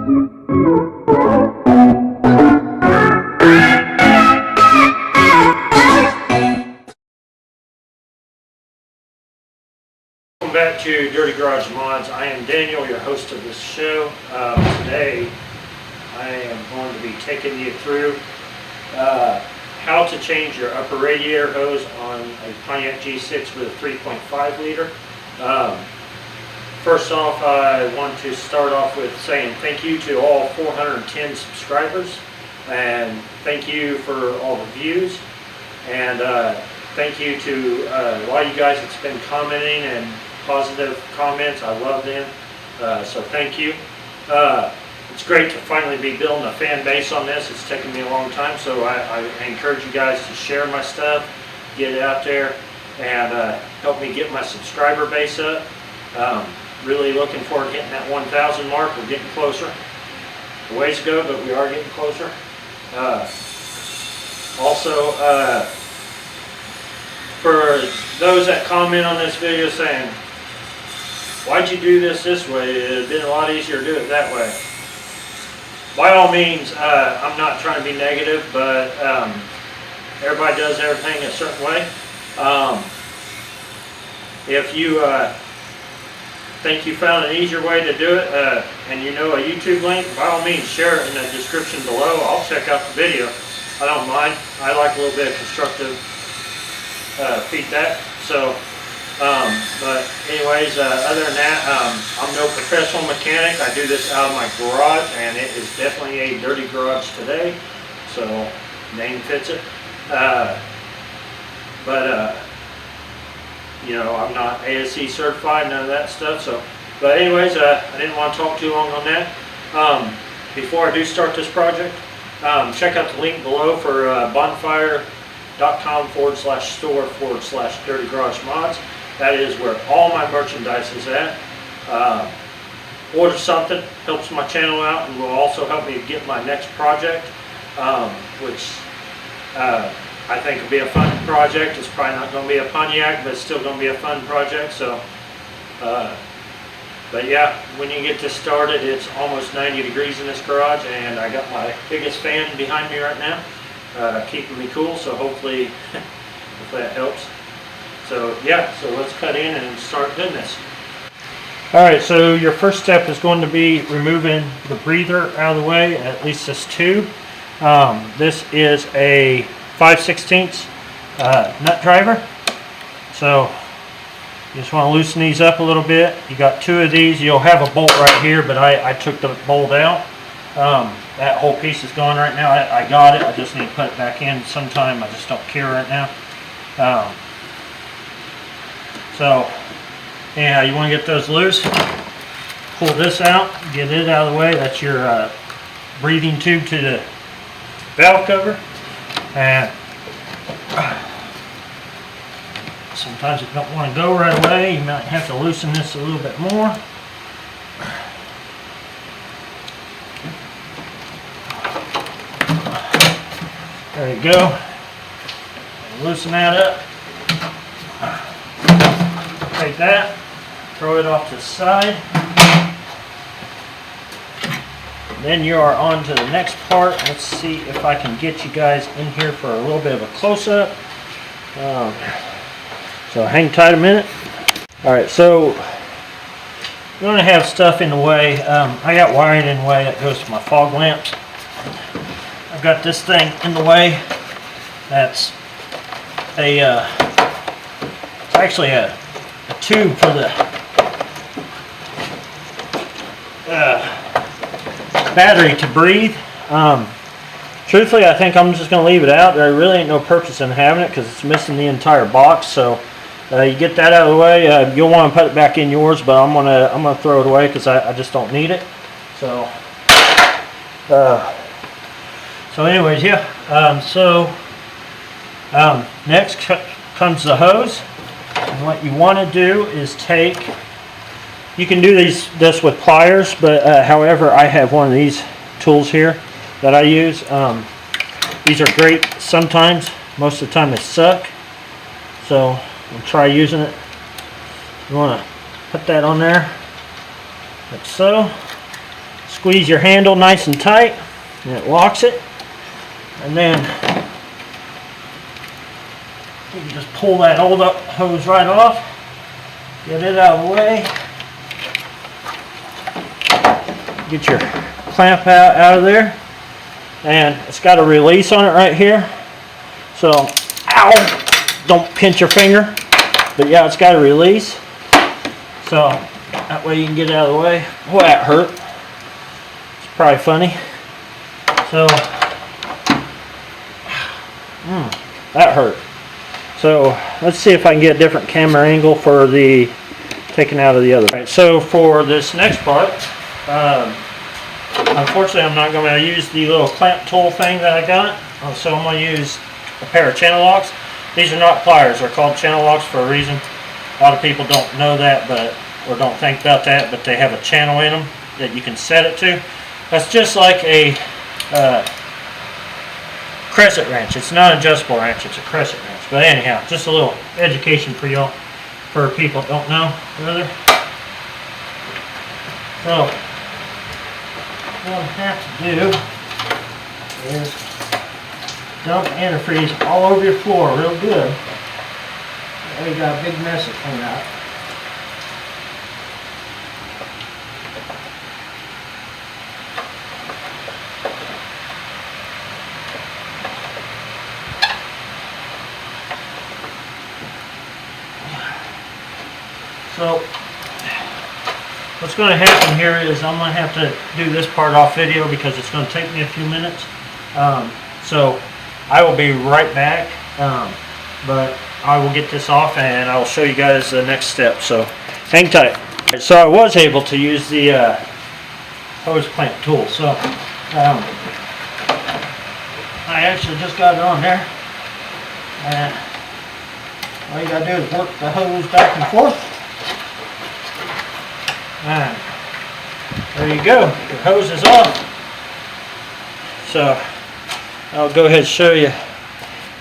Welcome back to Dirty Garage Mods. I am Daniel, your host of this show. Today I am going to be taking you through how to change your upper radiator hose on a Pontiac G6 with a 3.5 liter. First off, I want to start off with saying thank you to all 410 subscribers, and thank you for all the views, and thank you to a lot of you guys that's been commenting and positive comments. I love them, so thank you. It's great to finally be building a fan base on this. It's taken me a long time, so I encourage you guys to share my stuff, get it out there, and help me get my subscriber base up. Really looking forward to hitting that 1,000 mark. We're getting closer. A ways to go, but we are getting closer. Also, for those that comment on this video saying, why'd you do this way? It would have been a lot easier to do it that way. By all means, I'm not trying to be negative, but everybody does everything a certain way. If you think you found an easier way to do it, and you know a YouTube link, by all means share it in the description below. I'll check out the video. I don't mind. I like a little bit of constructive feedback. So, but anyways, other than that, I'm no professional mechanic. I do this out of my garage, and it is definitely a dirty garage today. So, name fits it. You know, I'm not ASC certified, none of that stuff. So, but anyways, I didn't want to talk too long on that. Before I do start this project, check out the link below for bonfire.com/store/dirty garage mods. That is where all my merchandise is at. Order something, helps my channel out, and will also help me get my next project, which I think will be a fun project. It's probably not going to be a Pontiac, but it's still going to be a fun project. So, but yeah, when you get this started, it's almost 90 degrees in this garage, and I got my biggest fan behind me right now, keeping me cool. So hopefully, if that helps. So yeah, so let's cut in and start doing this. All right, so your first step is going to be removing the breather out of the way, at least this tube. This is a 5/16 nut driver. So you just want to loosen these up a little bit. You got two of these. You'll have a bolt right here, but I took the bolt out. That whole piece is gone right now. I got it. I just need to put it back in sometime. I just don't care right now. So yeah, you want to get those loose. Pull this out. Get it out of the way. That's your breathing tube to the valve cover. And sometimes you don't want to go right away. You might have to loosen this a little bit more. There you go. Loosen that up. Take that, throw it off to the side. Then you are on to the next part. Let's see if I can get you guys in here for a little bit of a close-up. So hang tight a minute. Alright, so you're going to have stuff in the way. I got wiring in the way that goes to my fog lamps. I've got this thing in the way. That's it's actually a tube for the battery to breathe. Truthfully, I think I'm just going to leave it out. There really ain't no purpose in having it because it's missing the entire box. So you get that out of the way. You'll want to put it back in yours, but I'm gonna throw it away because I just don't need it. So anyways, yeah. Next comes the hose. And what you want to do is take. You can do this with pliers, but however, I have one of these tools here that I use. These are great sometimes. Most of the time they suck. So we'll try using it. You want to put that on there, like so. squeeze your handle nice and tight, and it locks it. And then you can just pull that old up hose right off, get it out of the way, get your clamp out of there, and it's got a release on it right here. So, ow, don't pinch your finger, but yeah, it's got a release. So that way you can get it out of the way. Boy, that hurt. It's probably funny. So, that hurt. So let's see if I can get a different camera angle for the taking out of the other. Right, so for this next part, unfortunately I'm not going to use the little clamp tool thing that I got. So I'm going to use a pair of channel locks. These are not pliers. They're called channel locks for a reason. A lot of people don't know that, or don't think about that, but they have a channel in them that you can set it to. That's just like a crescent wrench. It's not an adjustable wrench, it's a crescent wrench. But anyhow, just a little education for y'all, for people that don't know further. So, what I have to do is dump antifreeze all over your floor real good. Now you got a big mess to clean out. So, what's going to happen here is I'm going to have to do this part off video because it's going to take me a few minutes. So, I will be right back, but I will get this off and I will show you guys the next step. So, hang tight. So, I was able to use the hose clamp tool. So, I actually just got it on there. And all you got to do is work the hose back and forth. And there you go, your hose is off. So I'll go ahead and show you.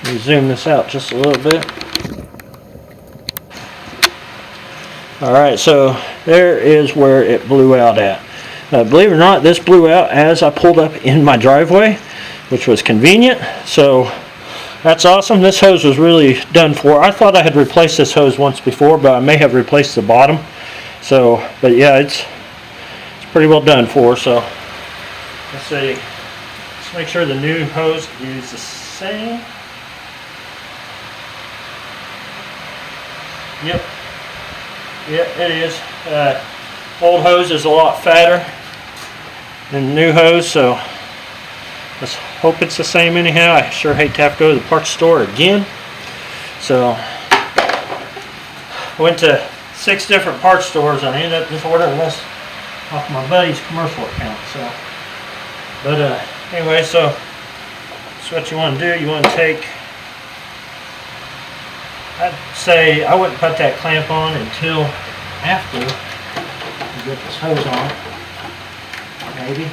Let me zoom this out just a little bit. Alright, so there is where it blew out at. Believe it or not, this blew out as I pulled up in my driveway, which was convenient. So that's awesome. This hose was really done for. I thought I had replaced this hose once before, but I may have replaced the bottom. So, but yeah, it's pretty well done for. So, let's see. Let's make sure the new hose is the same. Yep. Yep, it is. Old hose is a lot fatter than the new hose, so let's hope it's the same anyhow. I sure hate to have to go to the parts store again. So, I went to 6 different parts stores and I ended up just ordering this off my buddy's commercial account. So, but anyway, so that's what you want to do. You want to take, I'd say I wouldn't put that clamp on until after you get this hose on, maybe.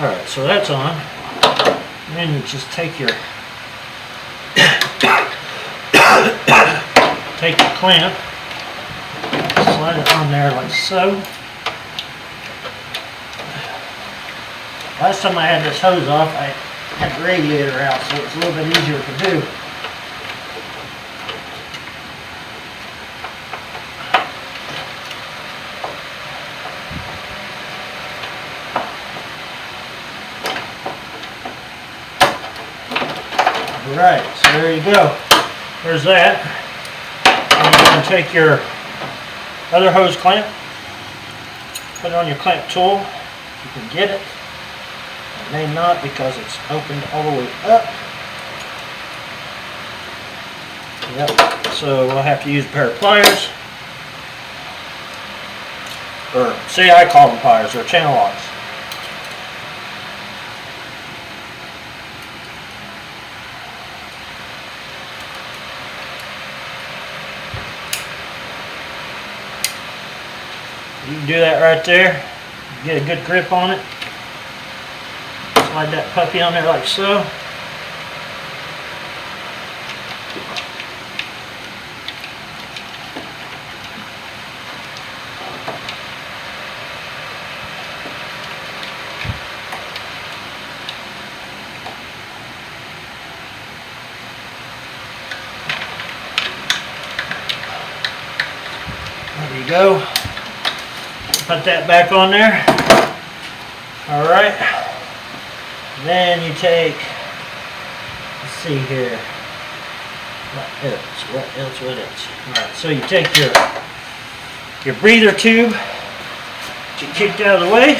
Alright, so that's on. And then you just take your clamp, slide it on there like so. Last time I had this hose off, I had the radiator out, so it's a little bit easier to do. Alright, so there you go. There's that. And you're going to take your other hose clamp, put it on your clamp tool. You can get it. It may not because it's opened all the way up. Yep, so we'll have to use a pair of pliers. Or, see, I call them pliers, they're channel locks. You can do that right there. Get a good grip on it. Slide that puppy on there like so. There you go. Put that back on there. Alright. Then you take, let's see here. What else? Alright, so you take your breather tube that you kicked out of the way,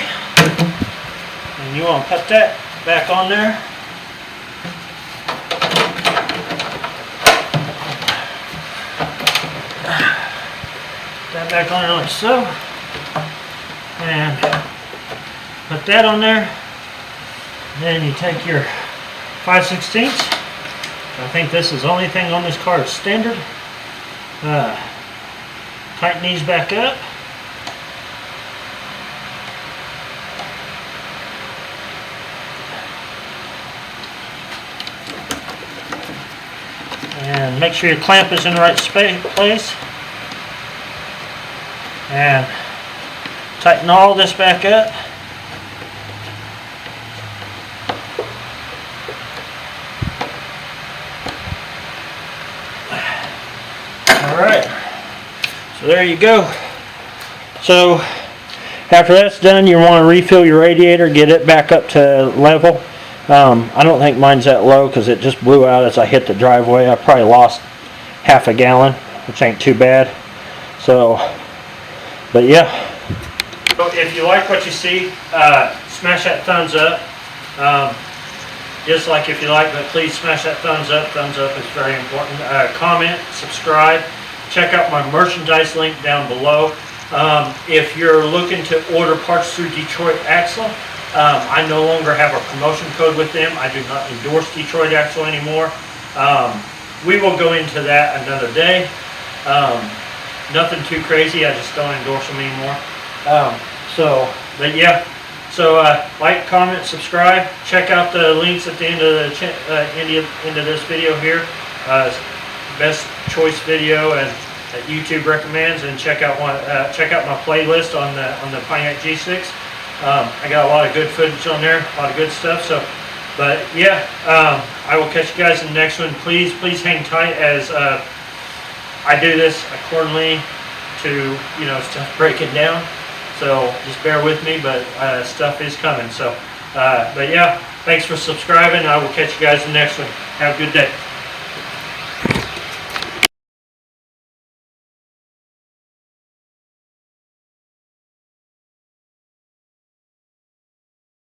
and you want to put that back on there. That back on there like so, and put that on there. Then you take your 5/16. I think this is the only thing on this car is standard. Tighten these back up. And make sure your clamp is in the right place. And tighten all this back up. Alright, so there you go. So after that's done, you want to refill your radiator, get it back up to level. I don't think mine's that low because it just blew out as I hit the driveway. I probably lost half a gallon, which ain't too bad. So, but yeah. So if you like what you see, smash that thumbs up. Dislike if you like, but please smash that thumbs up. Thumbs up is very important. Comment, subscribe. Check out my merchandise link down below. If you're looking to order parts through Detroit Axle, I no longer have a promotion code with them. I do not endorse Detroit Axle anymore. We will go into that another day. Nothing too crazy. I just don't endorse them anymore. But yeah. So like, comment, subscribe. Check out the links at the end of the end of this video here. Best choice video and that YouTube recommends, and check out my playlist on the Pontiac G6. I got a lot of good footage on there, a lot of good stuff. So, but yeah, I will catch you guys in the next one. Please hang tight as I do this accordingly to stuff breaking down. So just bear with me, but stuff is coming. So, but yeah, thanks for subscribing. I will catch you guys in the next one. Have a good day.